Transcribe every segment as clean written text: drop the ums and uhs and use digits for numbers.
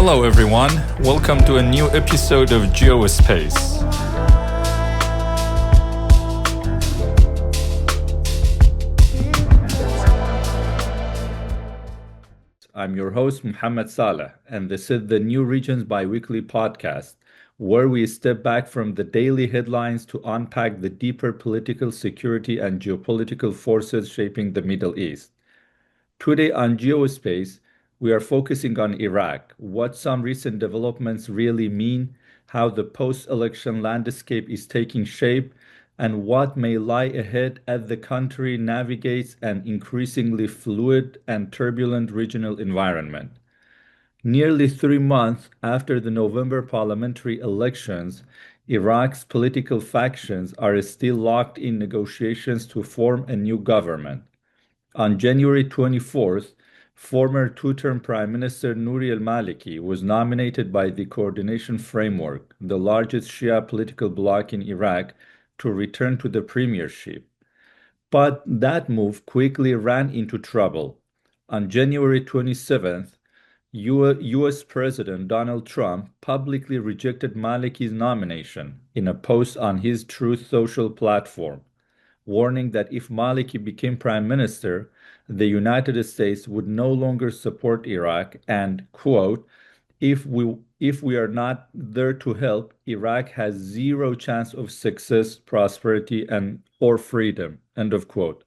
Hello everyone, welcome to a new episode of GeoSpace. I'm your host Mohammed Salih, and this is the New Regions Biweekly podcast, where we step back from the daily headlines to unpack the deeper political, security, and geopolitical forces shaping the Middle East. Today on GeoSpace, we are focusing on Iraq, what some recent developments really mean, how the post-election landscape is taking shape, and what may lie ahead as the country navigates an increasingly fluid and turbulent regional environment. Nearly 3 months after the November parliamentary elections, Iraq's political factions are still locked in negotiations to form a new government. On January 24th, former two-term Prime Minister Nouri al-Maliki was nominated by the Coordination Framework, the largest Shia political bloc in Iraq, to return to the premiership. But that move quickly ran into trouble. On January 27th, US President Donald Trump publicly rejected Maliki's nomination in a post on his Truth Social platform, warning that if Maliki became prime minister, the United States would no longer support Iraq and, quote, if we are not there to help, Iraq has zero chance of success, prosperity, and or freedom, end of quote.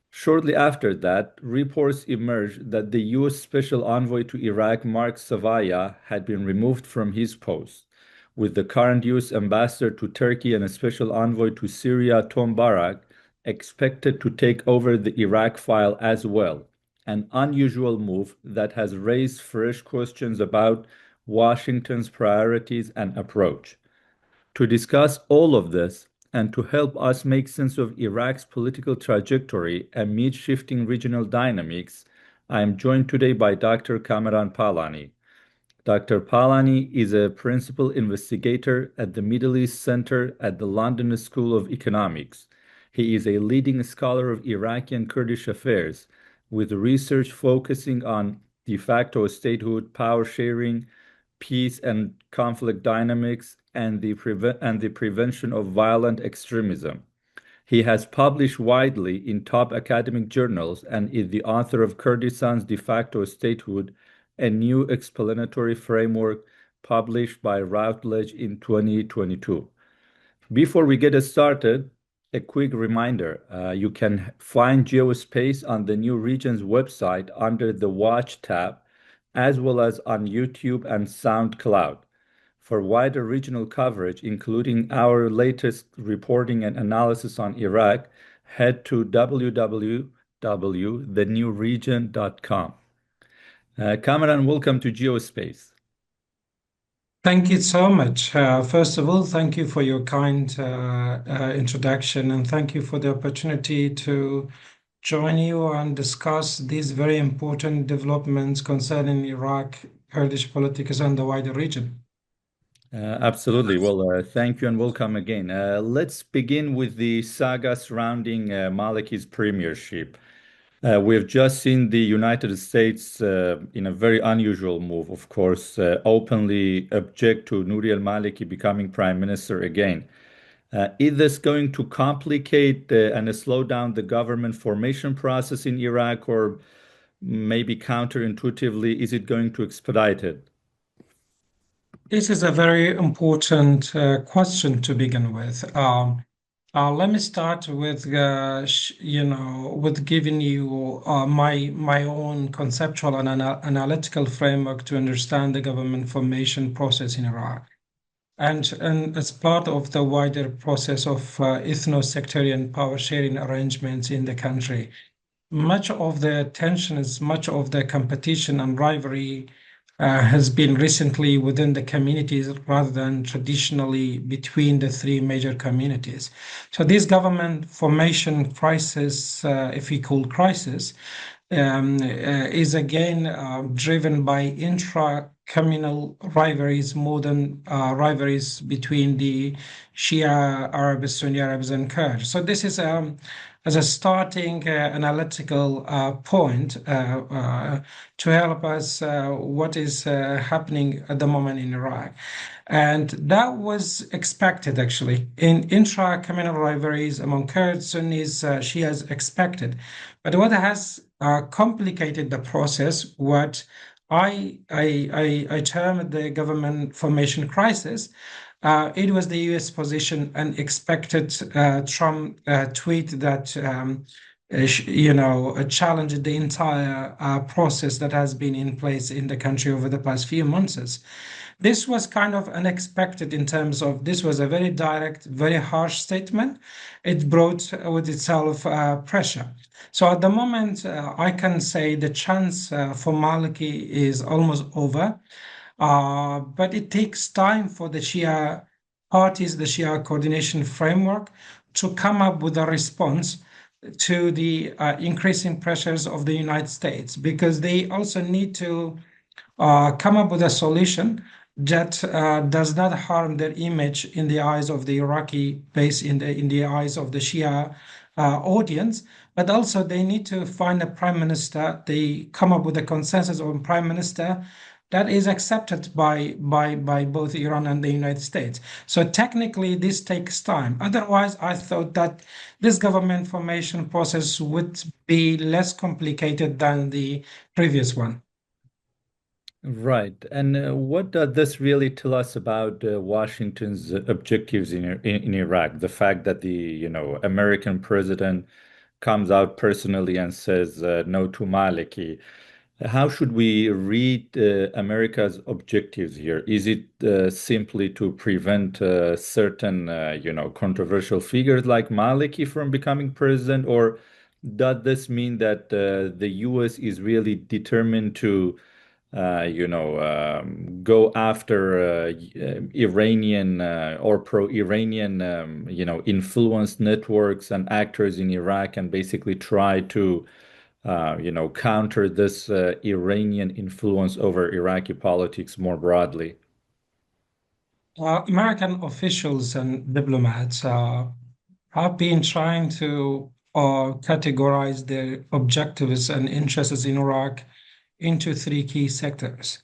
Shortly after that, reports emerged that the U.S. Special Envoy to Iraq, Mark Savaya, had been removed from his post, with the current U.S. Ambassador to Turkey and a Special Envoy to Syria, Tom Barak, expected to take over the Iraq file as well, an unusual move that has raised fresh questions about Washington's priorities and approach. To discuss all of this, and to help us make sense of Iraq's political trajectory amid shifting regional dynamics, I am joined today by Dr. Kamaran Palani. Dr. Palani is a principal investigator at the Middle East Center at the London School of Economics. He is a leading scholar of Iraqi and Kurdish affairs, with research focusing on de facto statehood, power sharing, peace and conflict dynamics, and the prevention of violent extremism. He has published widely in top academic journals and is the author of Kurdistan's de facto statehood, a new explanatory framework published by Routledge in 2022. Before we get started, a quick reminder, you can find GeoSpace on the New Regions website under the Watch tab, as well as on YouTube and SoundCloud. For wider regional coverage, including our latest reporting and analysis on Iraq, head to www.thenewregion.com. Kamaran, welcome to GeoSpace. Thank you so much. First of all, thank you for your kind introduction, and thank you for the opportunity to join you and discuss these very important developments concerning Iraq, Kurdish politics, and the wider region. Absolutely. Well, thank you and welcome again. Let's begin with the saga surrounding Maliki's premiership. We have just seen the United States, in a very unusual move, of course, openly object to Nouri al-Maliki becoming prime minister again. Is this going to complicate and slow down the government formation process in Iraq, or maybe counterintuitively, is it going to expedite it? This is a very important question to begin with. Let me start with, with giving you my own conceptual and analytical framework to understand the government formation process in Iraq. And as part of the wider process of ethno-sectarian power sharing arrangements in the country, much of the tensions, much of the competition and rivalry has been recently within the communities rather than traditionally between the three major communities. So this government formation crisis, if we call crisis, is again driven by intra-communal rivalries more than rivalries between the Shia Arabs, Sunni Arabs, and Kurds. So this is as a starting analytical point to help us what is happening at the moment in Iraq. And that was expected, actually, in intra-communal rivalries among Kurds, Sunnis, Shias expected. But what has complicated the process, what I termed the government formation crisis, it was the US position and expected Trump tweet that challenged the entire process that has been in place in the country over the past few months. This was kind of unexpected in terms of this was a very direct, very harsh statement. It brought with itself pressure. So at the moment, I can say the chance for Maliki is almost over. But it takes time for the Shia parties, the Shia coordination framework, to come up with a response to the increasing pressures of the United States, because they also need to come up with a solution that does not harm their image in the eyes of the Iraqi base, in the eyes of the Shia audience. But also they need to find a prime minister. They come up with a consensus on prime minister that is accepted by both Iran and the United States. So technically, this takes time. Otherwise, I thought that this government formation process would be less complicated than the previous one. Right. And what does this really tell us about Washington's objectives in Iraq? The fact that the, American president comes out personally and says no to Maliki. How should we read America's objectives here? Is it simply to prevent certain, controversial figures like Maliki from becoming president, or does this mean that the U.S. is really determined to go after Iranian or pro-Iranian, influence networks and actors in Iraq and basically try to, counter this Iranian influence over Iraqi politics more broadly? American officials and diplomats have been trying to categorize their objectives and interests in Iraq into three key sectors.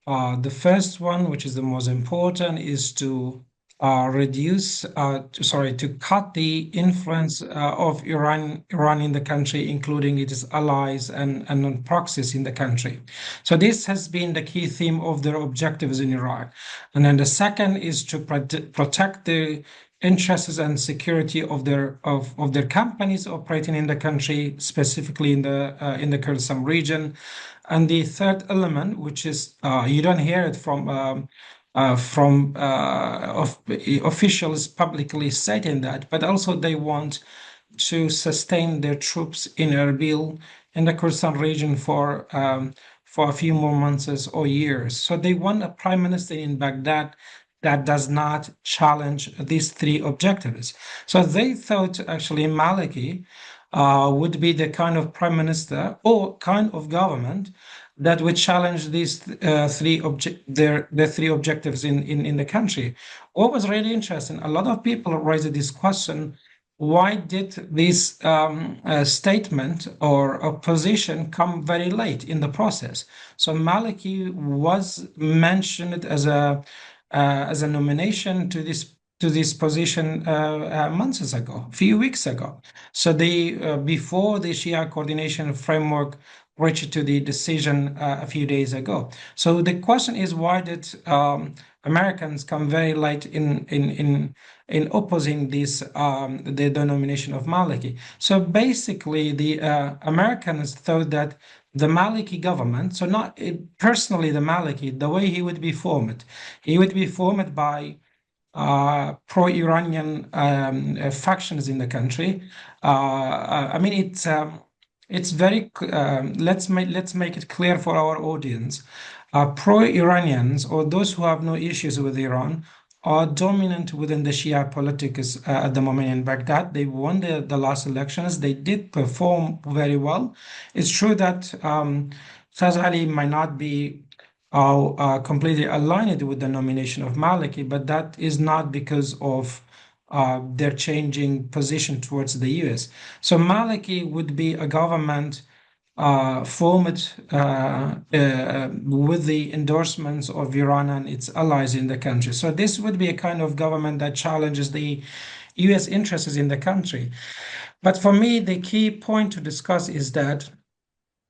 The first one, which is the most important, is to to cut the influence of Iran in the country, including its allies and proxies in the country. So this has been the key theme of their objectives in Iraq. And then the second is to protect the interests and security of their companies operating in the country, specifically in the Kurdistan region. And the third element, which is you don't hear it from officials publicly stating that, but also they want to sustain their troops in Erbil in the Kurdistan region for a few more months or years. So they want a prime minister in Baghdad that does not challenge these three objectives. So they thought actually Maliki would be the kind of prime minister or kind of government that would challenge these three objectives in the country. What was really interesting, a lot of people raised this question: why did this statement or a position come very late in the process? So Maliki was mentioned as a nomination to this position months ago, a few weeks ago. So before the Shia coordination framework reached to the decision a few days ago. So the question is, why did Americans come very late in opposing this the nomination of Maliki? So basically, the Americans thought that the Maliki government, so not personally the Maliki, the way he would be formed by pro-Iranian factions in the country. I mean, it's very. Let's make it clear for our audience. Pro-Iranians, or those who have no issues with Iran, are dominant within the Shia politics at the moment in Baghdad. They won the last elections. They did perform very well. It's true that Taz Ali might not be completely aligned with the nomination of Maliki, but that is not because of their changing position towards the US. So Maliki would be a government formed with the endorsements of Iran and its allies in the country. So this would be a kind of government that challenges the US interests in the country. But for me, the key point to discuss is that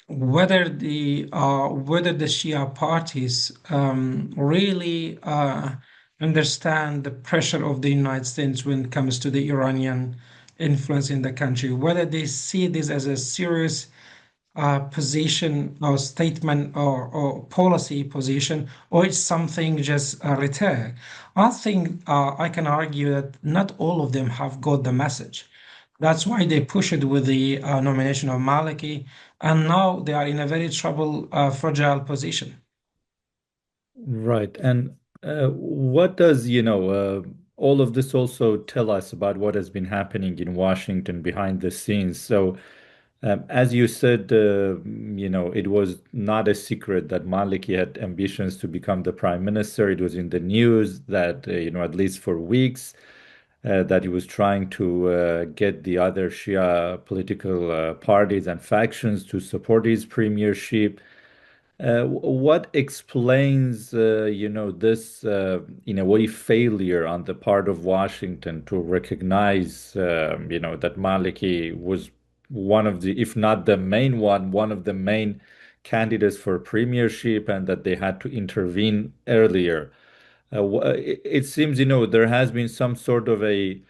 whether the Shia parties really understand the pressure of the United States when it comes to the Iranian influence in the country, whether they see this as a serious position or statement or policy position, or it's something just a rhetoric. I think I can argue that not all of them have got the message. That's why they push it with the nomination of Maliki, and now they are in a very fragile position. Right. And what does, all of this also tell us about what has been happening in Washington behind the scenes? So, as you said, it was not a secret that Maliki had ambitions to become the prime minister. It was in the news that, at least for weeks, that he was trying to get the other Shia political parties and factions to support his premiership. What explains, this, in a way, failure on the part of Washington to recognize, that Maliki was one of the, if not the main one of the main candidates for premiership, and that they had to intervene earlier. It seems, there has been some sort of a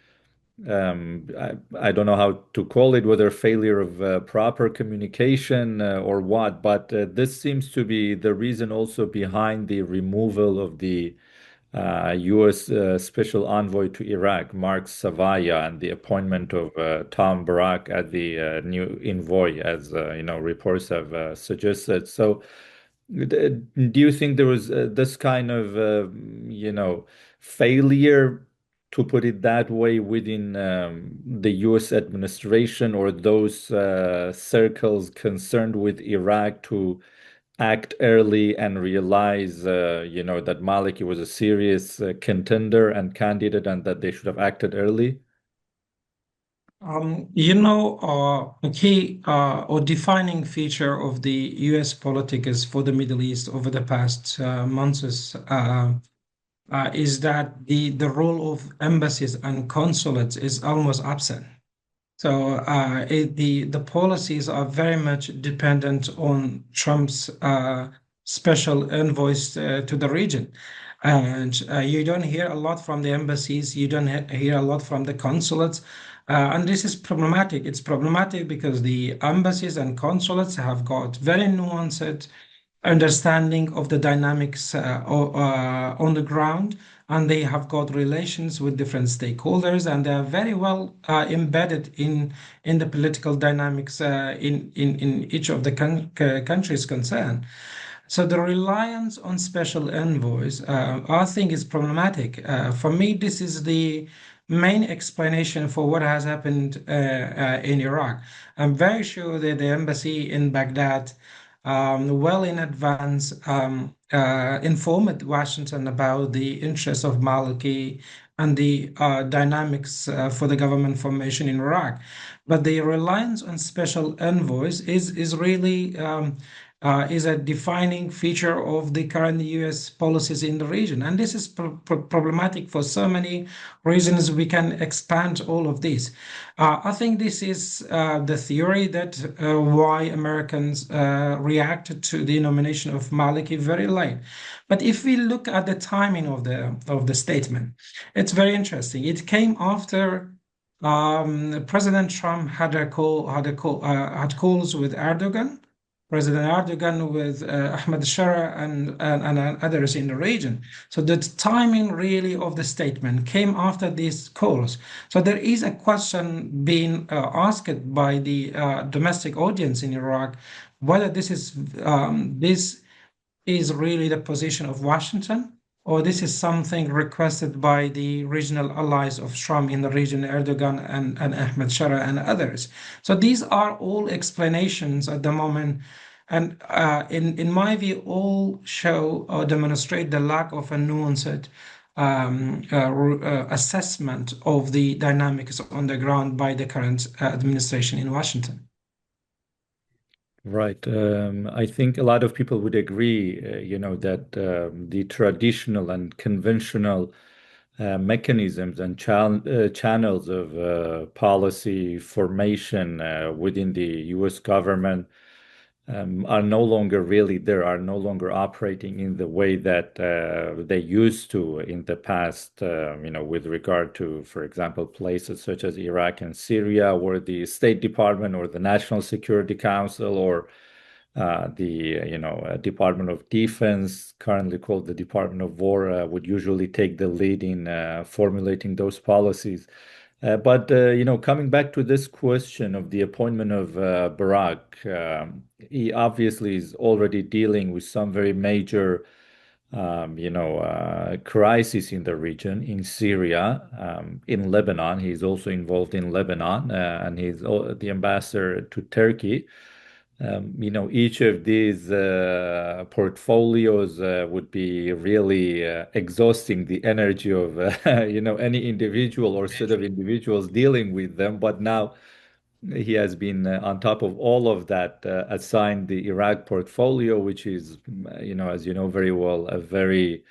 I don't know how to call it, whether failure of proper communication or what, but this seems to be the reason also behind the removal of the U.S. Special Envoy to Iraq, Mark Savaya, and the appointment of Tom Barak as the new envoy, as reports have suggested. So, do you think there was this kind of, failure, to put it that way, within the U.S. administration or those circles concerned with Iraq to act early and realize, that Maliki was a serious contender and candidate, and that they should have acted early? A key or defining feature of the U.S. politics for the Middle East over the past months is that the role of embassies and consulates is almost absent. So the policies are very much dependent on Trump's special envoys to the region. And you don't hear a lot from the embassies, you don't hear a lot from the consulates. And this is problematic. It's problematic because the embassies and consulates have got very nuanced understanding of the dynamics on the ground, and they have got relations with different stakeholders, and they are very well embedded in the political dynamics in each of the countries concerned. So the reliance on special envoys, I think, is problematic. For me, this is the main explanation for what has happened in Iraq. I'm very sure that the embassy in Baghdad, well in advance, informed Washington about the interests of Maliki and the dynamics for the government formation in Iraq. But the reliance on special envoys is really is a defining feature of the current U.S. policies in the region. And this is problematic for so many reasons. We can expand all of this. I think this is the theory that why Americans reacted to the nomination of Maliki very late. But if we look at the timing of the statement, it's very interesting. It came after President Trump had calls with Erdogan, President Erdogan with Ahmed Shara and others in the region. So the timing really of the statement came after these calls. So there is a question being asked by the domestic audience in Iraq whether this is really the position of Washington, or this is something requested by the regional allies of Trump in the region, Erdogan and Ahmed Shara and others. So these are all explanations at the moment. And in my view, all show or demonstrate the lack of a nuanced assessment of the dynamics on the ground by the current administration in Washington. Right. I think a lot of people would agree, that the traditional and conventional mechanisms and channels of policy formation within the U.S. government are no longer really there, are no longer operating in the way that they used to in the past, with regard to, for example, places such as Iraq and Syria, where the State Department or the National Security Council or the Department of Defense, currently called the Department of War, would usually take the lead in formulating those policies. But coming back to this question of the appointment of Barack, he obviously is already dealing with some very major, crises in the region, in Syria, in Lebanon. He's also involved in Lebanon, and he's the ambassador to Turkey. Each of these portfolios would be really exhausting the energy of, any individual or set of individuals dealing with them. But now he has been on top of all of that, assigned the Iraq portfolio, which is, as you know very well, a very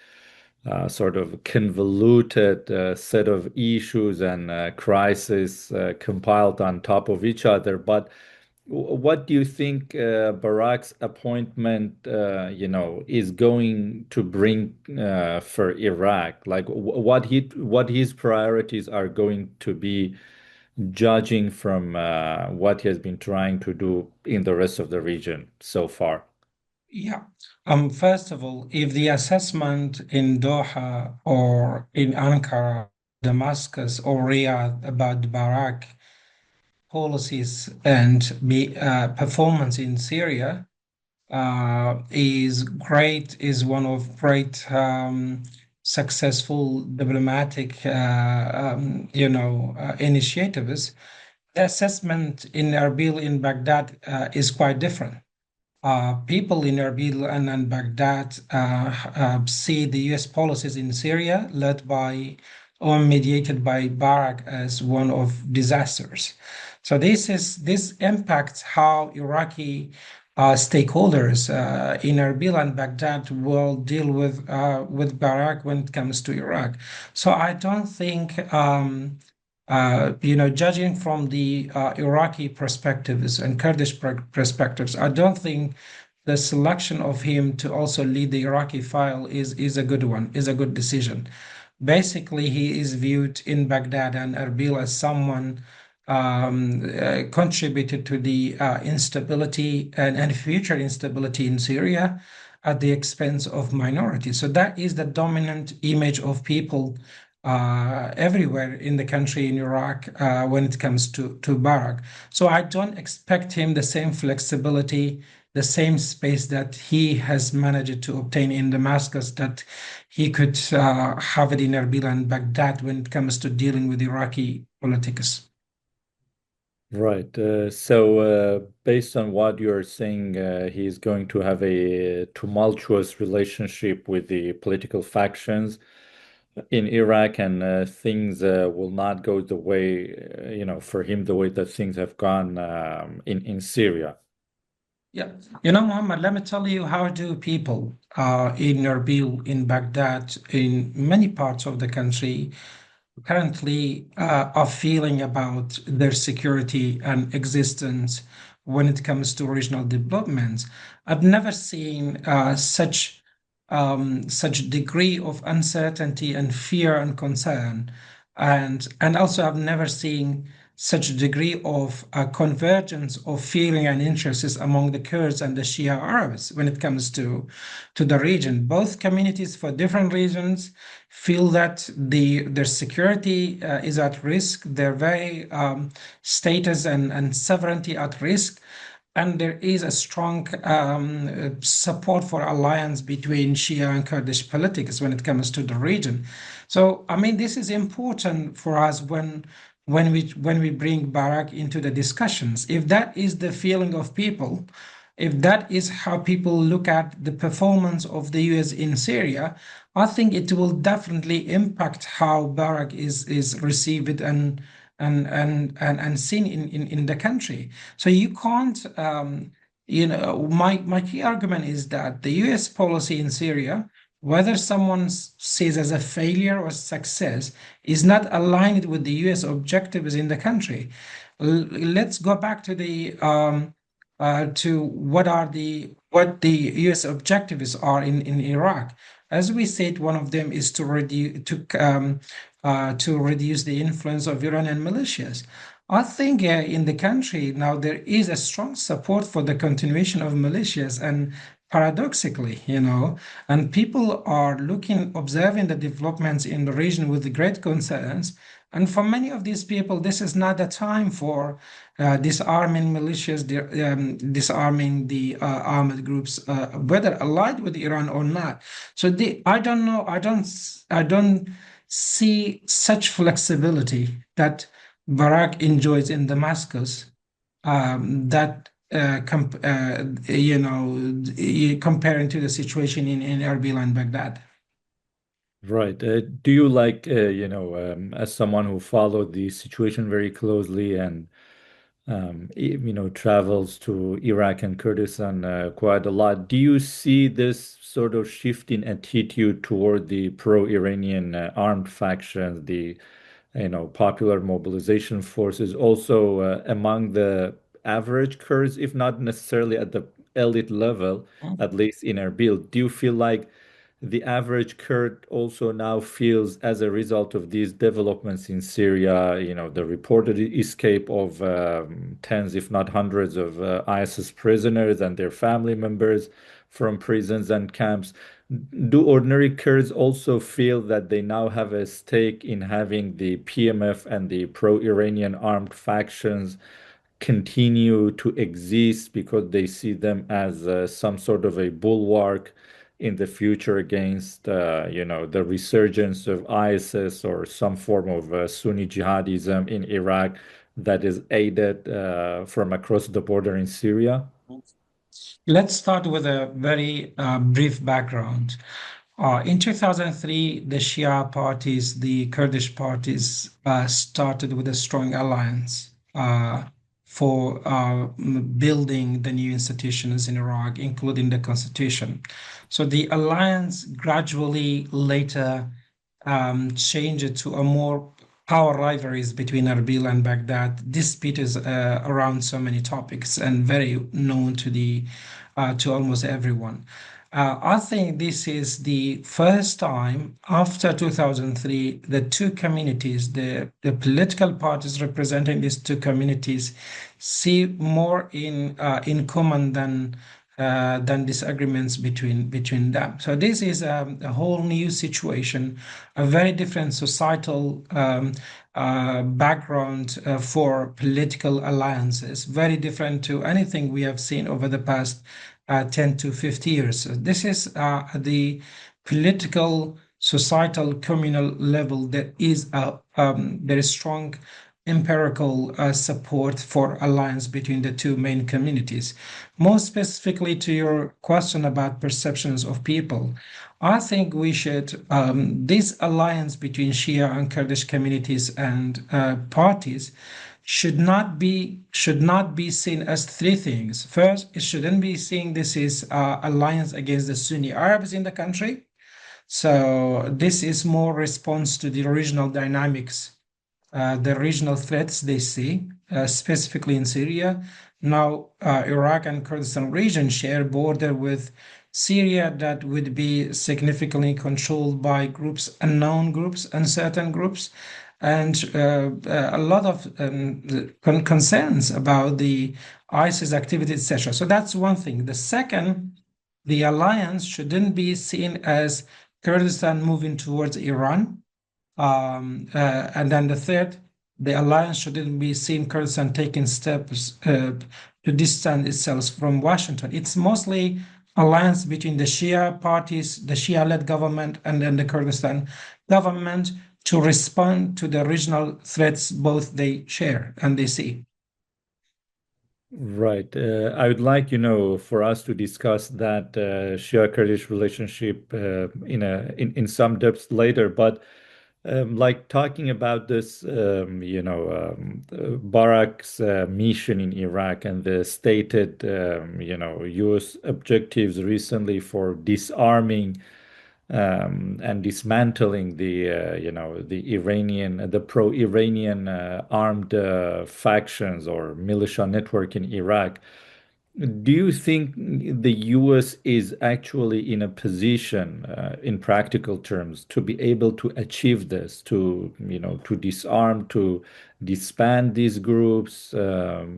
sort of convoluted set of issues and crises compiled on top of each other. But what do you think Barack's appointment, is going to bring for Iraq? Like what his priorities are going to be, judging from what he has been trying to do in the rest of the region so far? Yeah. First of all, if the assessment in Doha or in Ankara, Damascus, or Riyadh about Barak policies and performance in Syria is great, is one of great successful diplomatic, initiatives. The assessment in Erbil in Baghdad is quite different. People in Erbil and Baghdad see the U.S. policies in Syria led by or mediated by Barak as one of disasters. So this impacts how Iraqi stakeholders in Erbil and Baghdad will deal with Barak when it comes to Iraq. So I don't think judging from the Iraqi perspectives and Kurdish perspectives, I don't think the selection of him to also lead the Iraqi file is a good one, is a good decision. Basically, he is viewed in Baghdad and Erbil as someone contributed to the instability and future instability in Syria at the expense of minorities. So that is the dominant image of people everywhere in the country in Iraq when it comes to Barak. So I don't expect him the same flexibility, the same space that he has managed to obtain in Damascus, that he could have it in Erbil and Baghdad when it comes to dealing with Iraqi politics. Right. So, based on what you're saying, he's going to have a tumultuous relationship with the political factions in Iraq, and things will not go the way, for him, the way that things have gone in Syria. Yeah, Muhammad, let me tell you how do people in Erbil, in Baghdad, in many parts of the country currently are feeling about their security and existence when it comes to regional developments. I've never seen such degree of uncertainty and fear and concern, and also I've never seen such a degree of convergence of feeling and interests among the Kurds and the Shia Arabs when it comes to the region. Both communities for different reasons feel that their security is at risk, their very status and sovereignty at risk. And there is a strong support for alliance between Shia and Kurdish politics when it comes to the region. So, I mean, this is important for us when we bring Barak into the discussions. If that is the feeling of people, if that is how people look at the performance of the US in Syria, I think it will definitely impact how Barak is received and seen in the country. So you can't, my key argument is that the US policy in Syria, whether someone sees as a failure or success, is not aligned with the US objectives in the country. Let's go back to the to what the US objectives are in Iraq. As we said, one of them is to reduce the influence of Iranian militias. I think in the country now there is a strong support for the continuation of militias, and paradoxically, and people are observing the developments in the region with great concerns. And for many of these people, this is not the time for disarming militias, disarming the armed groups, whether allied with Iran or not. So I don't know. I don't see such flexibility that Barak enjoys in Damascus. That comparing to the situation in Erbil and Baghdad. Right. Do you like, as someone who followed the situation very closely and travels to Iraq and Kurdistan quite a lot. Do you see this sort of shift in attitude toward the pro-Iranian armed factions, the popular mobilization forces, also among the average Kurds, if not necessarily at the elite level, at least in Erbil? Do you feel like the average Kurd also now feels, as a result of these developments in Syria, the reported escape of tens, if not hundreds, of ISIS prisoners and their family members from prisons and camps? Do ordinary Kurds also feel that they now have a stake in having the PMF and the pro-Iranian armed factions continue to exist because they see them as some sort of a bulwark in the future against, the resurgence of ISIS or some form of Sunni jihadism in Iraq that is aided from across the border in Syria? Let's start with a very brief background. In 2003, the Shia parties, the Kurdish parties, started with a strong alliance for building the new institutions in Iraq, including the constitution. So the alliance gradually later changed to a more power rivalries between Erbil and Baghdad. Dispute is around so many topics and very known to almost everyone. I think this is the first time after 2003, the two communities, the political parties representing these two communities, see more in common than disagreements between them. So this is a whole new situation, a very different societal background for political alliances, very different to anything we have seen over the past 10 to 50 years. This is the political, societal, communal level that is very strong empirical support for alliance between the two main communities. More specifically to your question about perceptions of people, I think we should, this alliance between Shia and Kurdish communities and parties should not be seen as three things. First, it shouldn't be seen this is alliance against the Sunni Arabs in the country. So this is more response to the regional dynamics, the regional threats they see, specifically in Syria. Now, Iraq and Kurdistan region share border with Syria that would be significantly controlled by groups, unknown groups, uncertain groups, and a lot of concerns about the ISIS activity, etc. So that's one thing. The second, the alliance shouldn't be seen as Kurdistan moving towards Iran. And then the third, the alliance shouldn't be seen Kurdistan taking steps to distance itself from Washington. It's mostly alliance between the Shia parties, the Shia-led government, and then the Kurdistan government to respond to the regional threats both they share and they see. Right. I would like, for us to discuss that Shia-Kurdish relationship in some depth later. But like talking about this, Barak's mission in Iraq and the stated, U.S. objectives recently for disarming and dismantling the pro-Iranian armed factions or militia network in Iraq. Do you think the US is actually in a position, in practical terms, to be able to achieve this, to disarm, to disband these groups? Or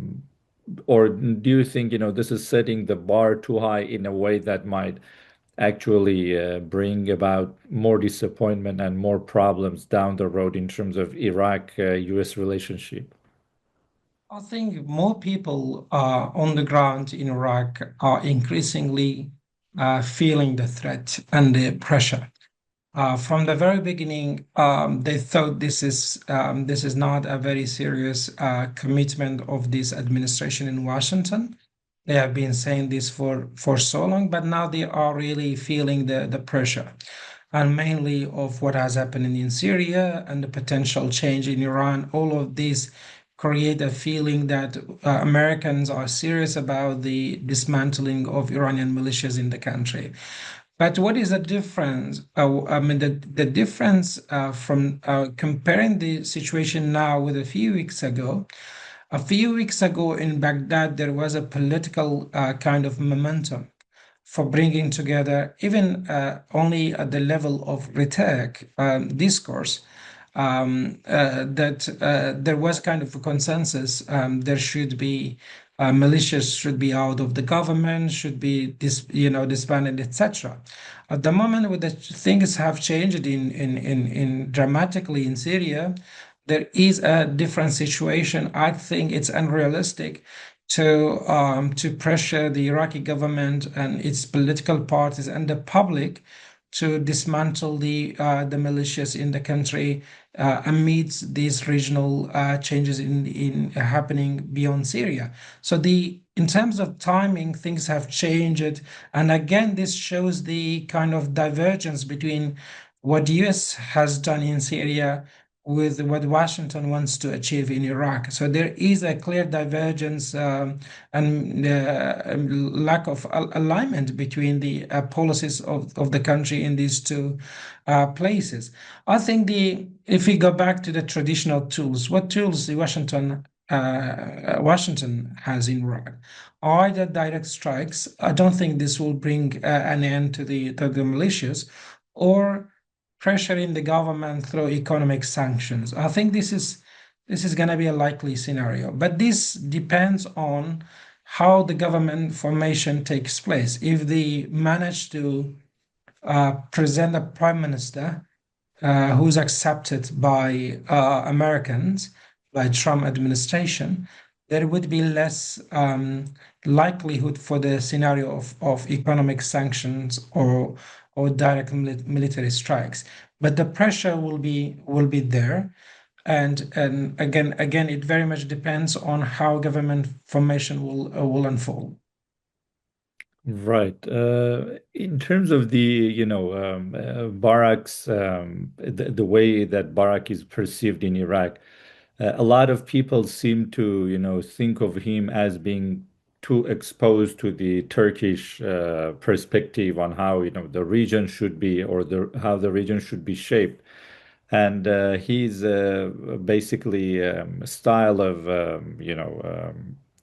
do you think, this is setting the bar too high in a way that might actually bring about more disappointment and more problems down the road in terms of Iraq-US relationship? I think more people on the ground in Iraq are increasingly feeling the threat and the pressure. From the very beginning, they thought this is not a very serious commitment of this administration in Washington. They have been saying this for so long, but now they are really feeling the pressure, and mainly of what has happened in Syria and the potential change in Iran. All of this create a feeling that Americans are serious about the dismantling of Iranian militias in the country. But what is the difference? I mean, the difference from comparing the situation now with a few weeks ago. A few weeks ago in Baghdad, there was a political kind of momentum for bringing together, even only at the level of rhetoric discourse, that there was kind of a consensus. There should be militias should be out of the government, should be disbanded, etc. At the moment, when the things have changed in dramatically in Syria, there is a different situation. I think it's unrealistic to pressure the Iraqi government and its political parties and the public to dismantle the militias in the country amidst these regional changes in happening beyond Syria. So the in terms of timing, things have changed, and again, this shows the kind of divergence between what US has done in Syria with what Washington wants to achieve in Iraq. So there is a clear divergence and lack of alignment between the policies of the country in these two places. I think if we go back to the traditional tools, what tools the Washington has in Iraq are either direct strikes. I don't think this will bring an end to the militias, or pressuring the government through economic sanctions. I think this is going to be a likely scenario, but this depends on how the government formation takes place. If they manage to present a prime minister who's accepted by Americans, by Trump administration, there would be less likelihood for the scenario of economic sanctions or direct military strikes. But the pressure will be there. And again, it very much depends on how government formation will unfold. Right. In terms of Barak's, the way that Barak is perceived in Iraq, a lot of people seem to, think of him as being too exposed to the Turkish perspective on how, the region should be or how the region should be shaped. And his basically style of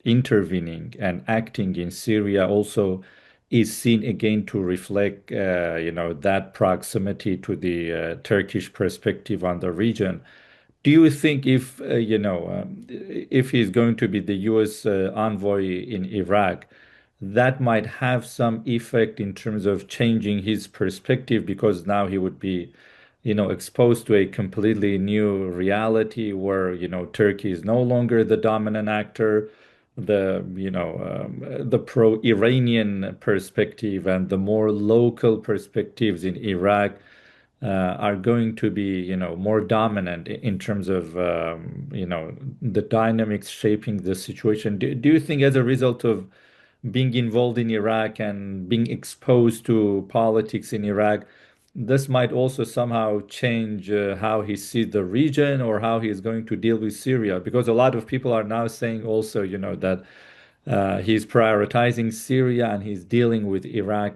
intervening and acting in Syria also is seen again to reflect that proximity to the Turkish perspective on the region. Do you think if he's going to be the U.S. Envoy in Iraq, that might have some effect in terms of changing his perspective because now he would be, exposed to a completely new reality where, Turkey is no longer the dominant actor, the pro-Iranian perspective and the more local perspectives in Iraq are going to be, more dominant in terms of, the dynamics shaping the situation. Do you think as a result of being involved in Iraq and being exposed to politics in Iraq, this might also somehow change how he sees the region or how he is going to deal with Syria? Because a lot of people are now saying also, that he's prioritizing Syria and he's dealing with Iraq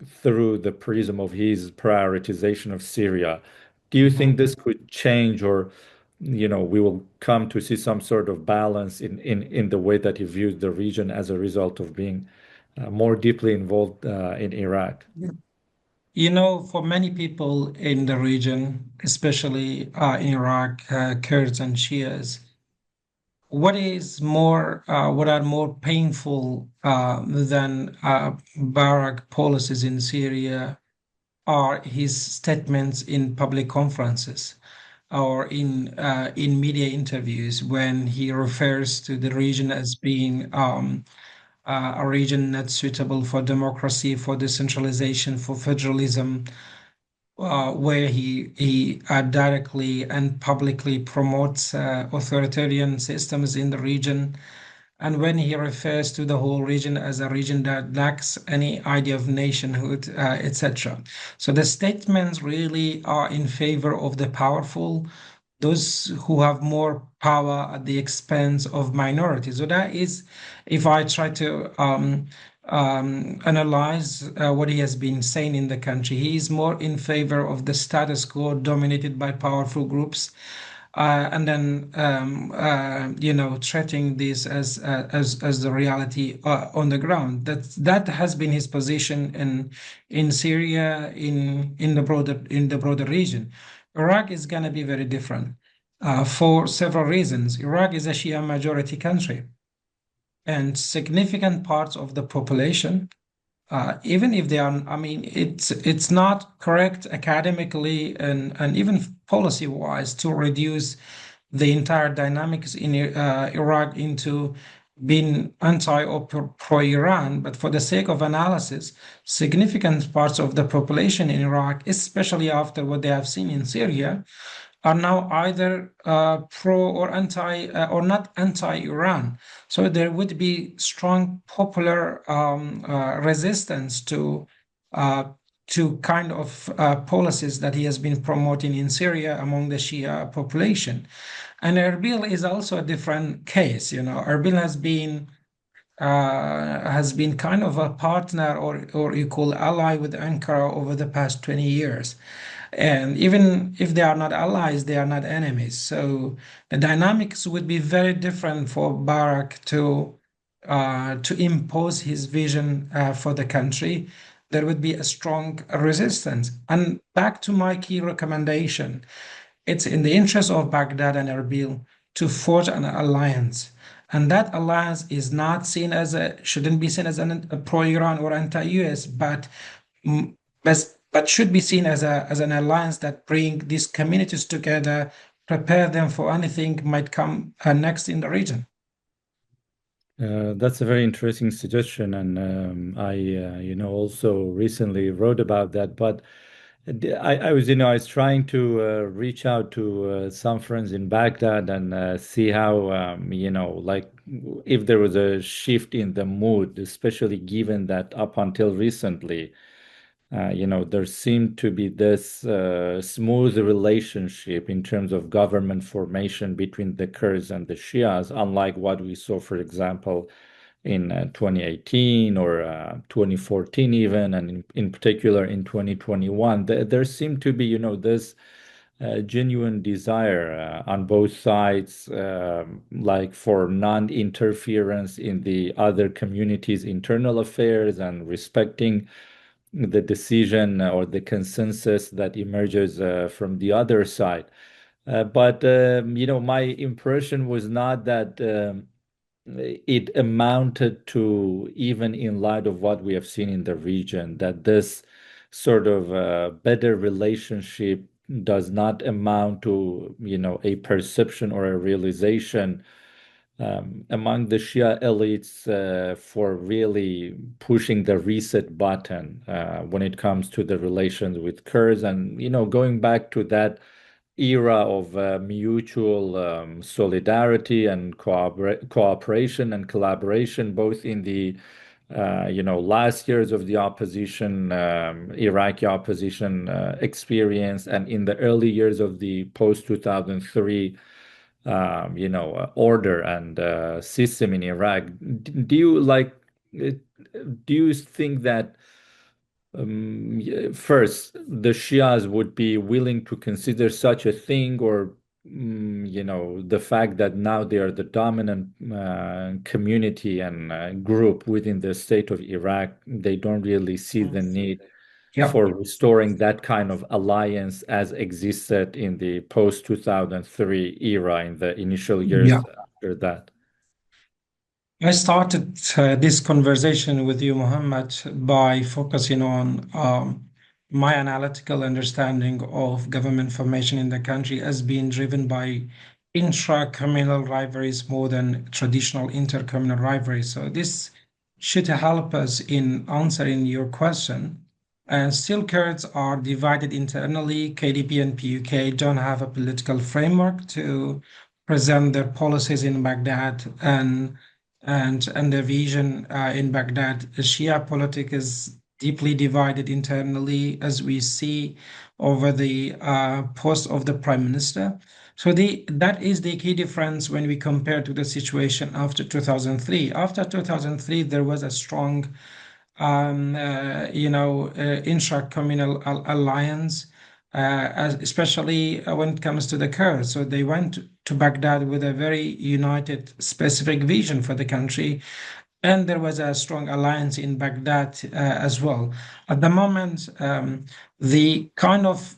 through the prism of his prioritization of Syria. Do you think Mhm. this could change, or we will come to see some sort of balance in the way that he views the region as a result of being more deeply involved in Iraq? For many people in the region, especially in Iraq, Kurds and Shias, what are more painful than Barak policies in Syria are his statements in public conferences or in media interviews when he refers to the region as being a region not suitable for democracy, for decentralization, for federalism, where he directly and publicly promotes authoritarian systems in the region. And when he refers to the whole region as a region that lacks any idea of nationhood, etc. So the statements really are in favor of the powerful, those who have more power at the expense of minorities. So that is, if I try to analyze what he has been saying in the country, he is more in favor of the status quo dominated by powerful groups, and then treating this as the reality on the ground. That has been his position in Syria, in the broader region. Iraq is going to be very different for several reasons. Iraq is a Shia majority country, and significant parts of the population, even if they are, I mean, it's not correct academically and even policy wise to reduce the entire dynamics in Iraq into being anti or pro-Iran. But for the sake of analysis, significant parts of the population in Iraq, especially after what they have seen in Syria, are now either pro or anti or not anti-Iran. So there would be strong popular resistance uh, to kind of policies that he has been promoting in Syria among the Shia population. And Erbil is also a different case. Erbil has been kind of a partner or equal ally with Ankara over the past 20 years. And even if they are not allies, they are not enemies. So the dynamics would be very different for Barak to impose his vision for the country. There would be a strong resistance. And back to my key recommendation, it's in the interest of Baghdad and Erbil to forge an alliance. And that alliance is not seen as shouldn't be seen as a pro-Iran or anti-US, mm, but should be seen as an alliance that bring these communities together, prepare them for anything might come next in the region. That's a very interesting suggestion, and I, also recently wrote about that. But I was trying to reach out to some friends in Baghdad and see how, like if there was a shift in the mood, especially given that up until recently, there seemed to be this smooth relationship in terms of government formation between the Kurds and the Shias, unlike what we saw, for example, in 2018 or 2014 even, and in particular in 2021. There seemed to be, this genuine desire on both sides, like for non-interference in the other communities' internal affairs and respecting the decision or the consensus that emerges from the other side. But my impression was not that it amounted to, even in light of what we have seen in the region, that this sort of better relationship does not amount to, a perception or a realization among the Shia elites for really pushing the reset button when it comes to the relations with Kurds, and going back to that era of mutual solidarity and cooperation and collaboration, both in the last years of the opposition, Iraqi opposition experience, and in the early years of the post 2003 order and system in Iraq. Do you uh, do you think that first the Shias would be willing to consider such a thing, or the fact that now they are the dominant community and group within the state of Iraq, they don't really see the need Yep. for restoring that kind of alliance as existed in the post 2003 era in the initial Yeah. years after that? I started this conversation with you, Muhammad, by focusing on my analytical understanding of government formation in the country as being driven by intra-communal rivalries more than traditional inter-communal rivalries. So this should help us in answering your question. And still, Kurds are divided internally. KDP and PUK don't have a political framework to present their policies in Baghdad, and the vision in Baghdad. The Shia politic is deeply divided internally, as we see over the post of the prime minister. So that is the key difference when we compare to the situation after 2003. After 2003, there was a strong intra-communal alliance, especially when it comes to the Kurds. So they went to Baghdad with a very united, specific vision for the country, and there was a strong alliance in Baghdad as well. At the moment, the kind of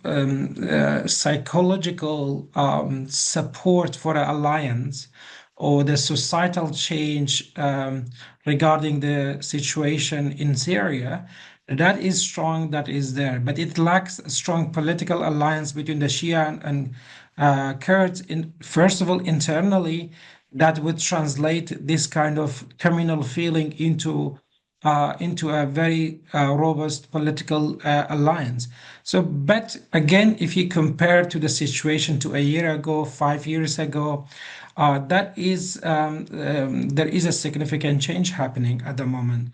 psychological support for an alliance or the societal change regarding the situation in Syria, that is strong, that is there, but it lacks a strong political alliance between the Shia and Kurds, first of all, internally, that would translate this kind of communal feeling into a very robust political alliance. So, but again, if you compare to the situation to a year ago, 5 years ago, there is a significant change happening at the moment.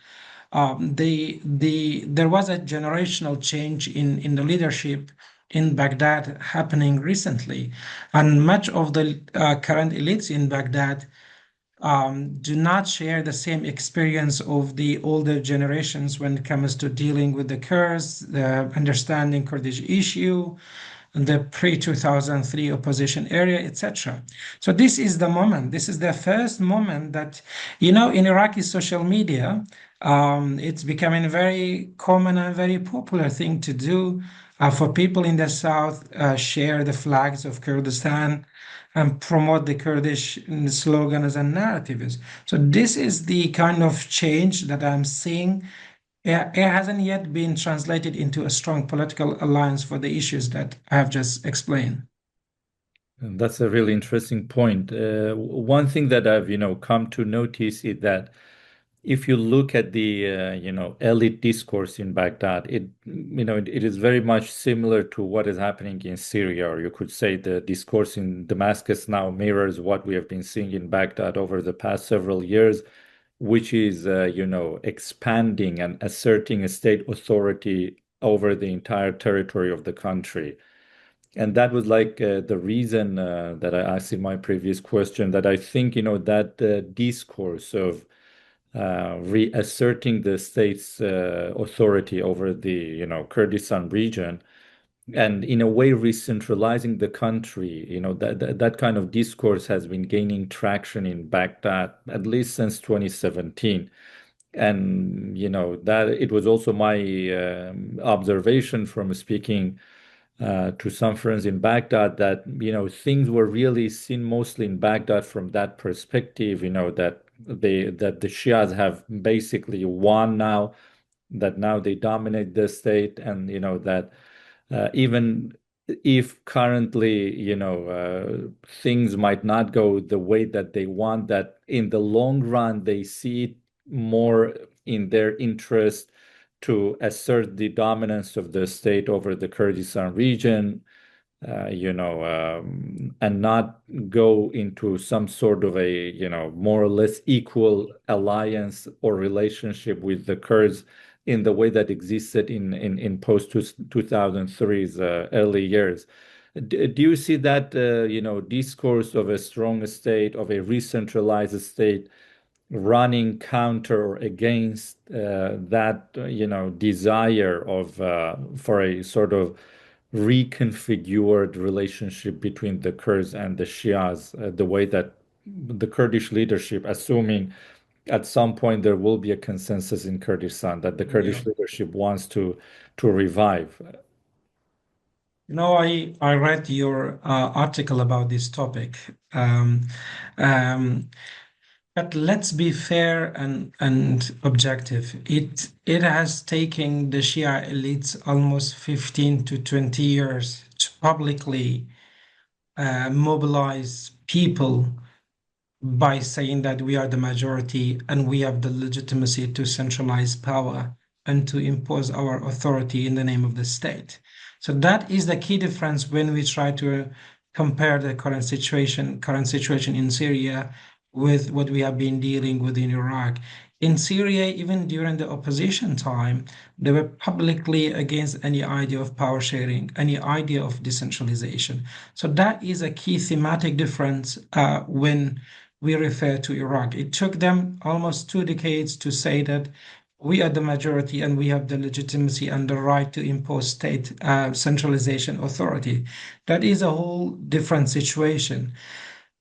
There was a generational change in the leadership in Baghdad happening recently, and much of the current elites in Baghdad do not share the same experience of the older generations when it comes to dealing with the Kurds, the understanding Kurdish issue, the pre-2003 opposition area, etc. So this is the moment. This is the first moment that, in Iraqi social media, it's becoming very common and very popular thing to do for people in the south, share the flags of Kurdistan and promote the Kurdish slogans and narratives. So this is the kind of change that I'm seeing. It hasn't yet been translated into a strong political alliance for the issues that I have just explained. And that's a really interesting point. One thing that I've, come to notice is that if you look at the, elite discourse in Baghdad, it is very much similar to what is happening in Syria, or you could say the discourse in Damascus now mirrors what we have been seeing in Baghdad over the past several years, which is, expanding and asserting a state authority over the entire territory of the country. And that was like the reason that I asked in my previous question, that I think, that discourse of reasserting the state's authority over the, Kurdistan region, and in a way re-centralizing the country, that kind of discourse has been gaining traction in Baghdad at least since 2017. And that it was also my observation from speaking to some friends in Baghdad, that things were really seen mostly in Baghdad from that perspective, that the Shias have basically won now, that now they dominate the state, and that even if currently, things might not go the way that they want, that in the long run, they see it more in their interest to assert the dominance of the state over the Kurdistan region, and not go into some sort of a, more or less equal alliance or relationship with the Kurds in the way that existed in post 2003's early years. Do you see that, discourse of a strong state, of a re-centralized state, running counter or against that desire of for a sort of reconfigured relationship between the Kurds and the Shias, the way that the Kurdish leadership, assuming at some point there will be a consensus in Kurdistan that the Yeah. Kurdish leadership wants to revive. No, I read your article about this topic. Um, um, but let's be fair and objective. It has taken the Shia elites almost 15 to 20 years to publicly mobilize people by saying that we are the majority and we have the legitimacy to centralize power and to impose our authority in the name of the state. So that is the key difference when we try to compare the current situation in Syria with what we have been dealing with in Iraq. In Syria, even during the opposition time, they were publicly against any idea of power sharing, any idea of decentralization. So that is a key thematic difference when we refer to Iraq. It took them almost 2 decades to say that we are the majority and we have the legitimacy and the right to impose state centralization authority. That is a whole different situation.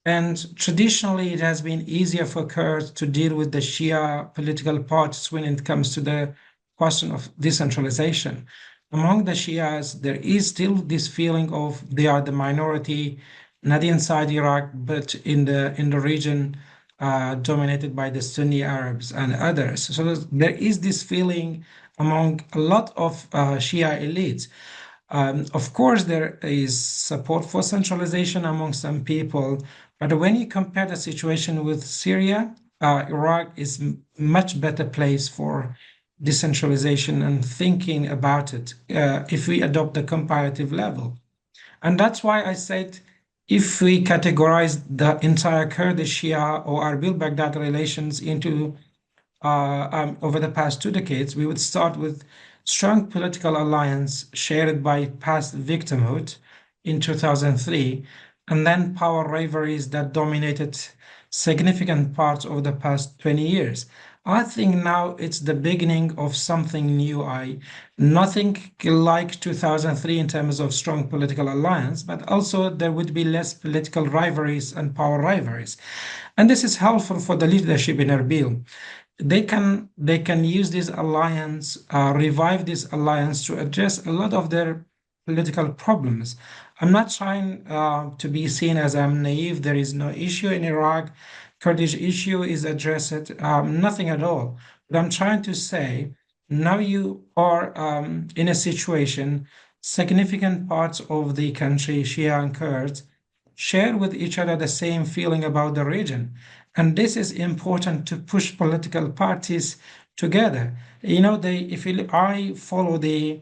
And traditionally, it has been easier for Kurds to deal with the Shia political parties when it comes to the question of decentralization. Among the Shias, there is still this feeling of they are the minority, not inside Iraq, but in the region dominated by the Sunni Arabs and others. So there is this feeling among a lot of Shia elites. Of course, there is support for centralization among some people, but when you compare the situation with Syria, Iraq is much better place for decentralization and thinking about it if we adopt the comparative level. And that's why I said if we categorize the entire Kurdish Shia or Erbil-Baghdad relations into over the past 2 decades, we would start with strong political alliance shared by past victimhood in 2003, and then power rivalries that dominated significant parts of the past 20 years. I think now it's the beginning of something new. Nothing like 2003 in terms of strong political alliance, but also there would be less political rivalries and power rivalries. And this is helpful for the leadership in Erbil. They can use this alliance, revive this alliance to address a lot of their political problems. I'm not trying to be seen as I'm naive. There is no issue in Iraq. Kurdish issue is addressed. Nothing at all. But I'm trying to say now you are in a situation, significant parts of the country, Shia and Kurds, share with each other the same feeling about the region. And this is important to push political parties together. If I follow the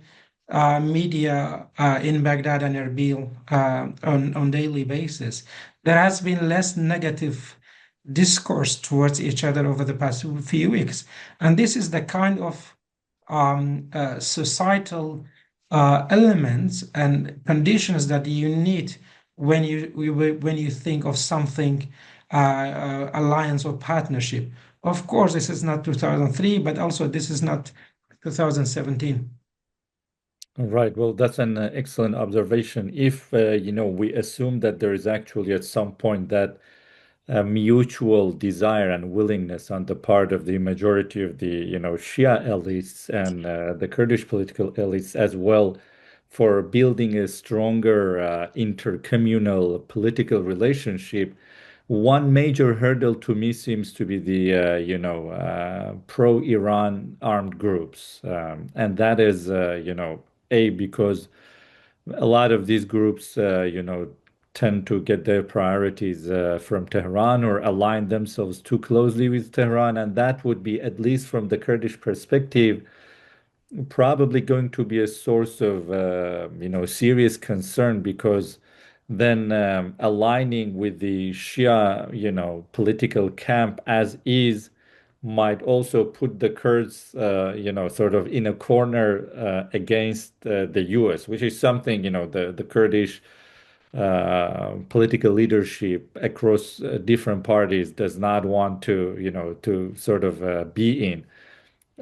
media in Baghdad and Erbil on daily basis, there has been less negative discourse towards each other over the past few weeks. And this is the kind of societal elements and conditions that you need when you think of something alliance or partnership. Of course, this is not 2003, but also this is not 2017. Right. Well, that's an excellent observation. If we assume that there is actually at some point that mutual desire and willingness on the part of the majority of the, Shia elites and the Kurdish political elites as well for building a stronger intercommunal political relationship. One major hurdle to me seems to be the, pro-Iran armed groups. And that is, because a lot of these groups, tend to get their priorities from Tehran or align themselves too closely with Tehran, and that would be, at least from the Kurdish perspective, probably going to be a source of serious concern, because then aligning with the Shia political camp as is might also put the Kurds sort of in a corner against the US, which is something the Kurdish political leadership across different parties does not want to sort of be in.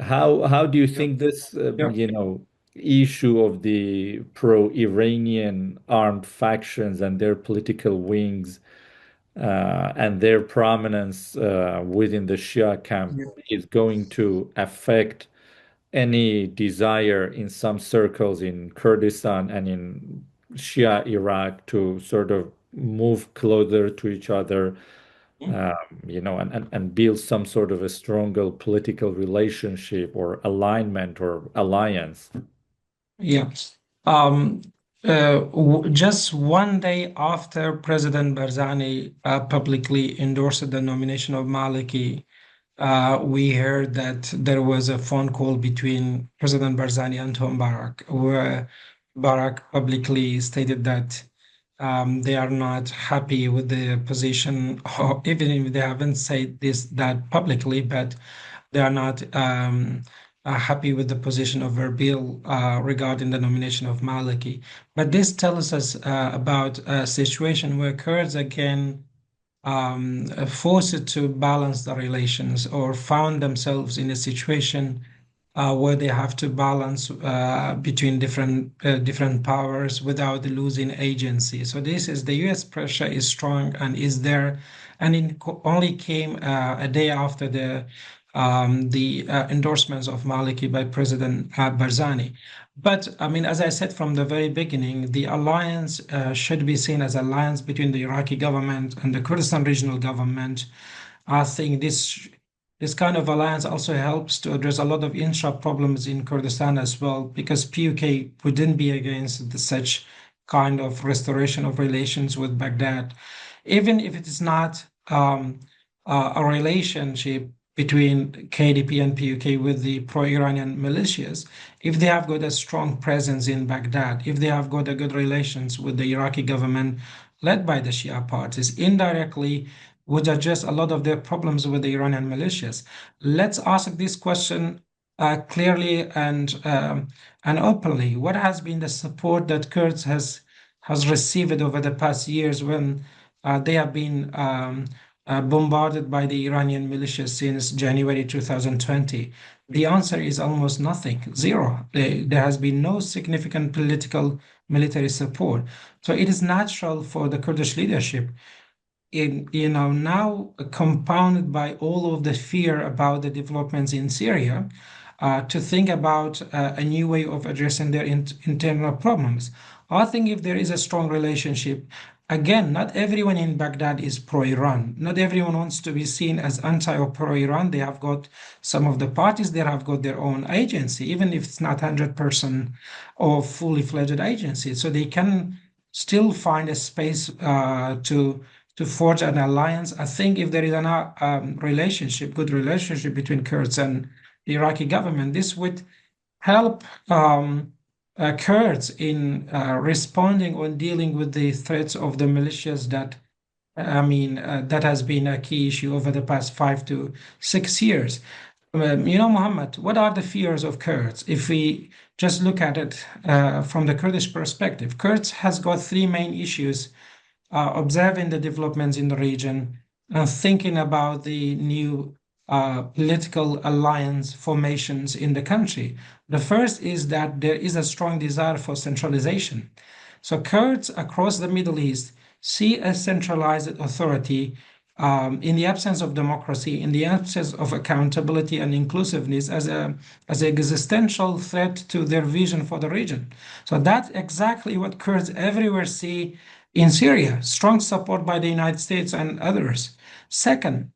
How do you Yep. think this Yep. issue of the pro-Iranian armed factions and their political wings and their prominence within the Shia camp Yep. is going to affect any desire in some circles in Kurdistan and in Shia Iraq to sort of move closer to each other, um, and build some sort of a stronger political relationship or alignment or alliance? Yeah. Um, just one day after President Barzani publicly endorsed the nomination of Maliki, we heard that there was a phone call between President Barzani and Tom Barak, where Barak publicly stated that they are not happy with the position, or even if they haven't said that publicly, but they are not happy with the position of Erbil regarding the nomination of Maliki. But this tells us about a situation where Kurds again forced to balance the relations, or found themselves in a situation where they have to balance between different powers without losing agency. So this is the U.S. pressure is strong and is there, and it only came a day after the endorsements of Maliki by President Barzani. But I mean, as I said from the very beginning, the alliance should be seen as alliance between the Iraqi government and the Kurdistan regional government. I think this kind of alliance also helps to address a lot of intra problems in Kurdistan as well, because PUK wouldn't be against such kind of restoration of relations with Baghdad, even if it is not a relationship between KDP and PUK with the pro-Iranian militias. If they have got a strong presence in Baghdad, if they have got a good relations with the Iraqi government led by the Shia parties, indirectly would address a lot of their problems with the Iranian militias. Let's ask this question clearly and openly. What has been the support that Kurds has received over the past years when they have been bombarded by the Iranian militias since January 2020? The answer is almost nothing, zero. There has been no significant political military support. So it is natural for the Kurdish leadership, now compounded by all of the fear about the developments in Syria, to think about a new way of addressing their internal problems. I think if there is a strong relationship, again, not everyone in Baghdad is pro-Iran. Not everyone wants to be seen as anti or pro-Iran. They have got some of the parties there have got their own agency, even if it's not 100% or fully fledged agency. So they can still find a space to forge an alliance. I think if there is a good relationship between Kurds and the Iraqi government, this would help Kurds in responding or dealing with the threats of the militias that, that has been a key issue over the past 5 to 6 years. Mohammed, what are the fears of Kurds? If we just look at it from the Kurdish perspective, Kurds has got three main issues: observing the developments in the region and thinking about the new political alliance formations in the country. The first is that there is a strong desire for centralization. So Kurds across the Middle East see a centralized authority in the absence of democracy, in the absence of accountability and inclusiveness, as an existential threat to their vision for the region. So that's exactly what Kurds everywhere see in Syria, strong support by the United States and others. Second,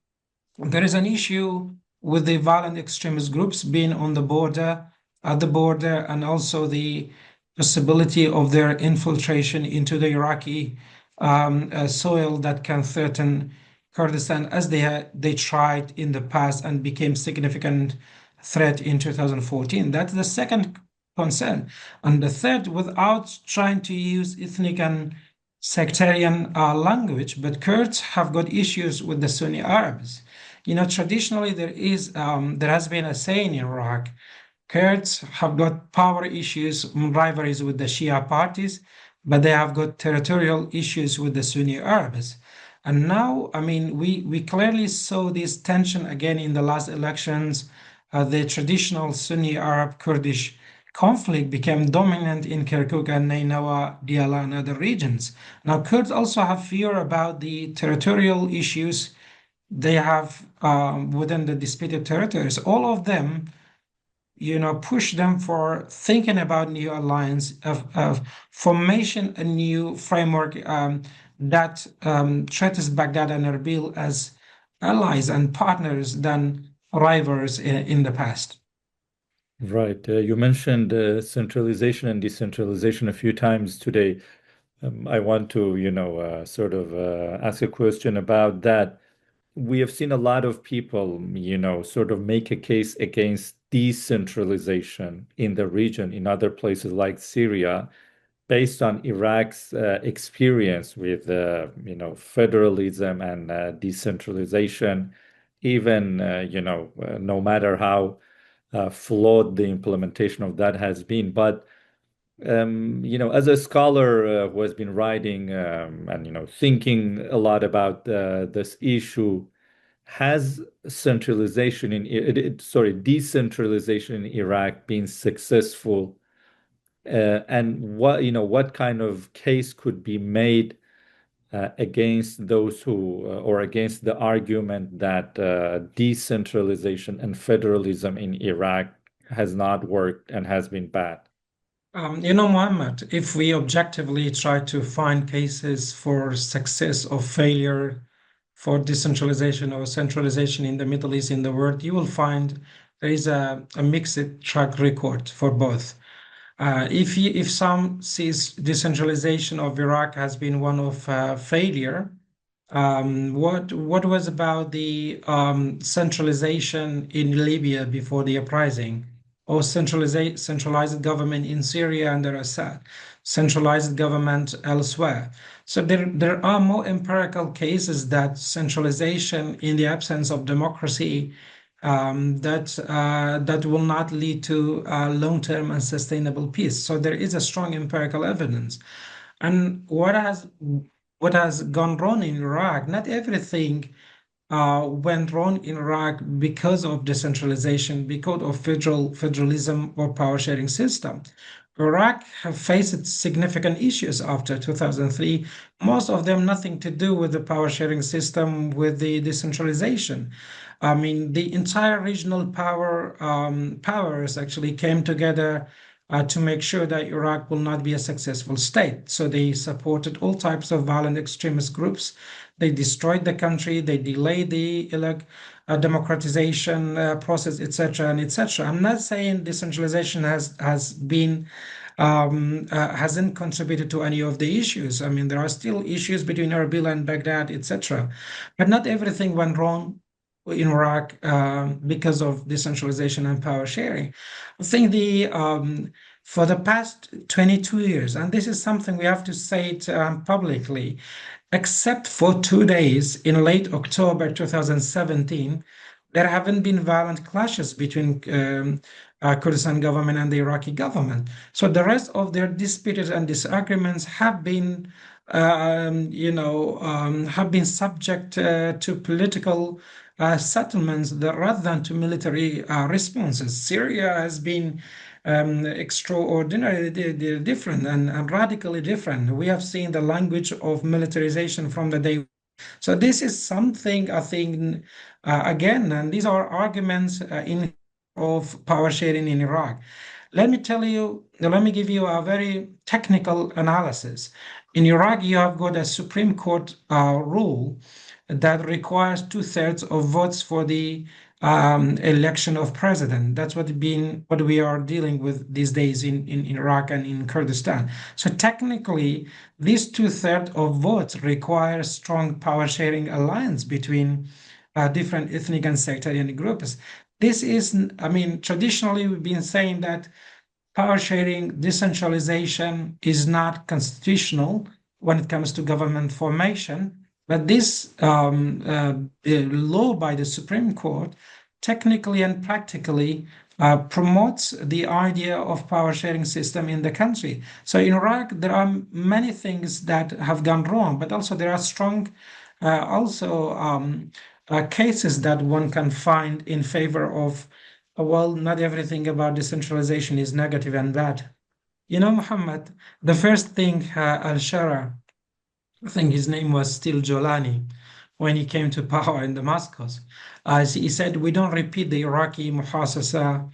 there is an issue with the violent extremist groups being on the border, at the border, and also the possibility of their infiltration into the Iraqi soil that can threaten Kurdistan, as they tried in the past and became significant threat in 2014. That's the second concern. And the third, without trying to use ethnic and sectarian language, but Kurds have got issues with the Sunni Arabs. Traditionally there has been a saying in Iraq: Kurds have got power issues, rivalries with the Shia parties, but they have got territorial issues with the Sunni Arabs. And now, I mean, we clearly saw this tension again in the last elections. The traditional Sunni Arab Kurdish conflict became dominant in Kirkuk and Nainawa, Diyala, and other regions. Now, Kurds also have fear about the territorial issues they have within the disputed territories. All of them push them for thinking about new alliance of formation, a new framework that treats Baghdad and Erbil as allies and partners than rivals in the past. Right. You mentioned centralization and decentralization a few times today. I want to, sort of ask a question about that. We have seen a lot of people, sort of make a case against decentralization in the region, in other places like Syria, based on Iraq's experience with, federalism and decentralization, even, no matter how flawed the implementation of that has been. But as a scholar who has been writing and thinking a lot about this issue, has decentralization in Iraq been successful? And what kind of case could be made against those who or against the argument that decentralization and federalism in Iraq has not worked and has been bad? Mohammed, if we objectively try to find cases for success or failure for decentralization or centralization in the Middle East, in the world, you will find there is a mixed track record for both. If some sees decentralization of Iraq has been one of failure, what was about the centralization in Libya before the uprising, or centralized government in Syria under Assad, centralized government elsewhere? So there are more empirical cases that centralization in the absence of democracy that will not lead to long-term and sustainable peace. So there is a strong empirical evidence. And what has gone wrong in Iraq? Not everything went wrong in Iraq because of decentralization, because of federalism or power sharing system. Iraq have faced significant issues after 2003, most of them nothing to do with the power sharing system, with the decentralization. I mean, the entire regional powers actually came together to make sure that Iraq will not be a successful state. So they supported all types of violent extremist groups. They destroyed the country. They delayed the democratization process, etc., and etc. I'm not saying decentralization hasn't contributed to any of the issues. I mean, there are still issues between Erbil and Baghdad, etc. But not everything went wrong in Iraq because of decentralization and power sharing. I think for the past 22 years, and this is something we have to say it publicly, except for 2 days in late October 2017, there haven't been violent clashes between Kurdistan government and the Iraqi government. So the rest of their disputes and disagreements have been, have been subject to political settlements rather than to military responses. Syria has been extraordinarily different and radically different. We have seen the language of militarization from the day. So this is something I think, again, and these are arguments of power sharing in Iraq. Let me give you a very technical analysis. In Iraq, you have got a Supreme Court rule that requires 2/3 of votes for the election of president. That's what we are dealing with these days in Iraq and in Kurdistan. So technically, these two-thirds of votes require strong power sharing alliance between different ethnic and sectarian groups. This is, I mean, traditionally we've been saying that power sharing, decentralization is not constitutional when it comes to government formation. But this law by the Supreme Court technically and practically promotes the idea of power sharing system in the country. So in Iraq, there are many things that have gone wrong, but also there are strong cases that one can find in favor of, well, not everything about decentralization is negative and bad. You know, Muhammad, the first thing al-Shara, I think his name was still Jolani, when he came to power in Damascus, he said, we don't repeat the Iraqi muhassasa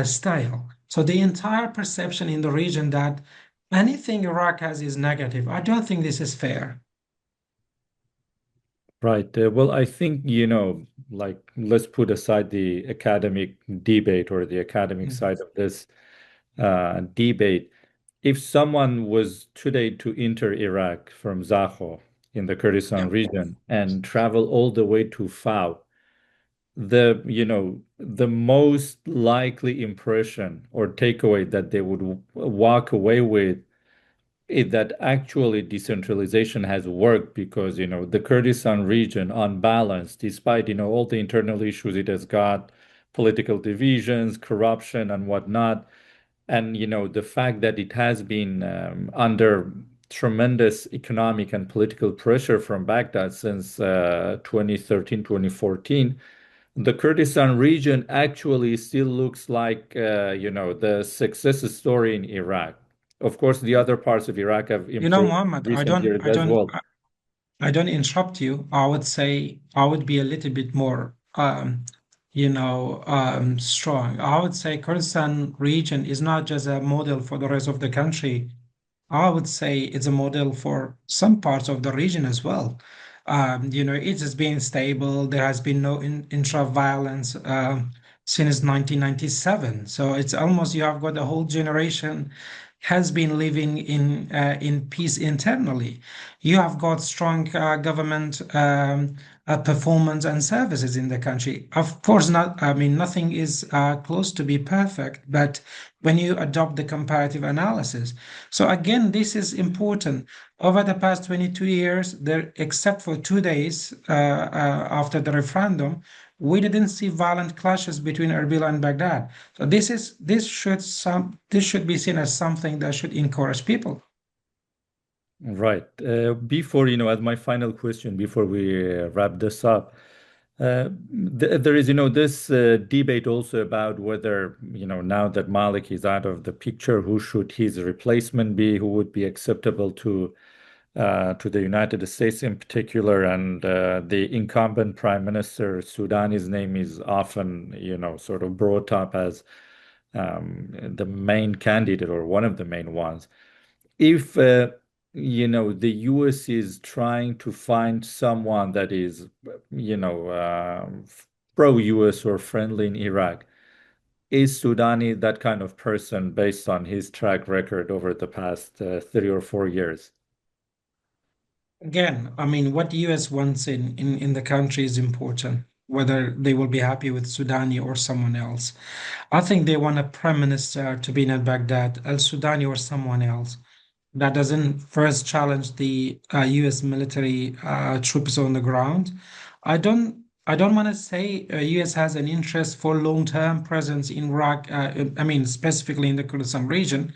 style. So the entire perception in the region that anything Iraq has is negative. I don't think this is fair. Right. Well, I think, like, let's put aside the academic debate or the academic Mm. side of this debate. If someone was today to enter Iraq from Zakho in the Yeah. Kurdistan region and travel all the way to Fao, the most likely impression or takeaway that they would walk away with is that actually decentralization has worked because, the Kurdistan region on balance, despite, all the internal issues it has got, political divisions, corruption and whatnot, and the fact that it has been under tremendous economic and political pressure from Baghdad since 2013, 2014, the Kurdistan region actually still looks like the success story in Iraq. Of course, the other parts of Iraq have You know, improved in Muhammad, recent years as well. I don't interrupt you. I would say I would be a little bit more, strong. I would say Kurdistan region is not just a model for the rest of the country. I would say it's a model for some parts of the region as well. It has been stable. There has been no intra-violence since 1997. So it's almost you have got a whole generation has been living in peace internally. You have got strong government performance and services in the country. Of course, not. I mean, nothing is close to be perfect, but when you adopt the comparative analysis. So again, this is important. Over the past 22 years, there, except for 2 days after the referendum, we didn't see violent clashes between Erbil and Baghdad. So this should be seen as something that should encourage people. Right. Before, as my final question, before we wrap this up, there is, this debate also about whether, now that Malik is out of the picture, who should his replacement be, who would be acceptable to the United States in particular, and the incumbent Prime Minister Sudan's name is often, sort of brought up as the main candidate or one of the main ones. If the US is trying to find someone that is, pro-US or friendly in Iraq, is Sudani that kind of person based on his track record over the past 3 or 4 years? Again, I mean, what the US wants in the country is important, whether they will be happy with Sudani or someone else. I think they want a prime minister to be in Baghdad, al-Sudani or someone else that doesn't first challenge the US military troops on the ground. I don't want to say US has an interest for long-term presence in Iraq, I mean, specifically in the Kurdistan region,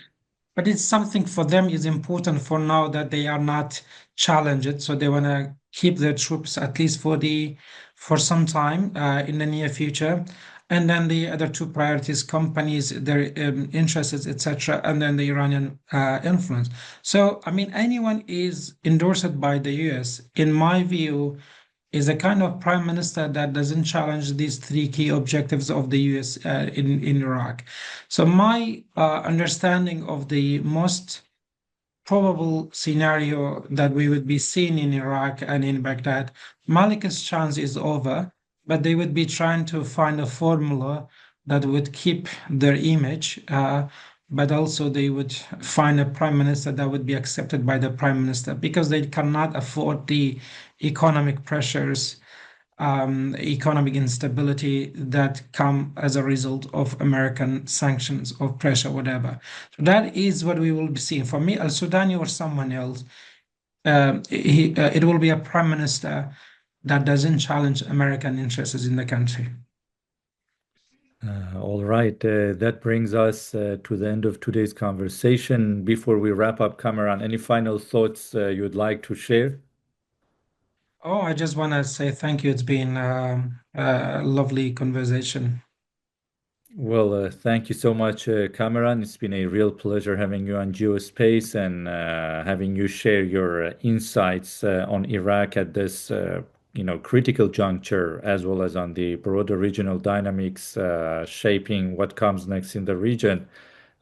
but it's something for them is important for now that they are not challenged. So they want to keep their troops at least for some time in the near future. And then the other two priorities, companies, their interests, etc., and then the Iranian influence. So, I mean, anyone is endorsed by the US, in my view, is a kind of prime minister that doesn't challenge these three key objectives of the US in Iraq. So my understanding of the most probable scenario that we would be seeing in Iraq and in Baghdad, Malik's chance is over. but they would be trying to find a formula that would keep their image, but also they would find a prime minister that would be accepted by the prime minister because they cannot afford the economic pressures, economic instability that come as a result of American sanctions or pressure, whatever. So that is what we will be seeing. For me, al-Sudani or someone else, it will be a prime minister that doesn't challenge American interests in the country. All right, that brings us to the end of today's conversation. Before we wrap up, Kamaran, any final thoughts you'd like to share? Oh, I just want to say thank you. It's been a lovely conversation. Well, thank you so much, Cameron. It's been a real pleasure having you on GeoSpace and having you share your insights on Iraq at this, critical juncture, as well as on the broader regional dynamics shaping what comes next in the region.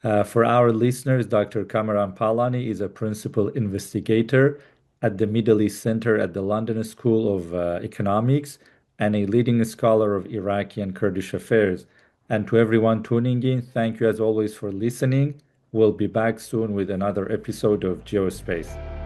For our listeners, Dr. Kamaran Palani is a principal investigator at the Middle East Center at the London School of Economics and a leading scholar of Iraqi and Kurdish affairs. And to everyone tuning in, thank you as always for listening. We'll be back soon with another episode of GeoSpace.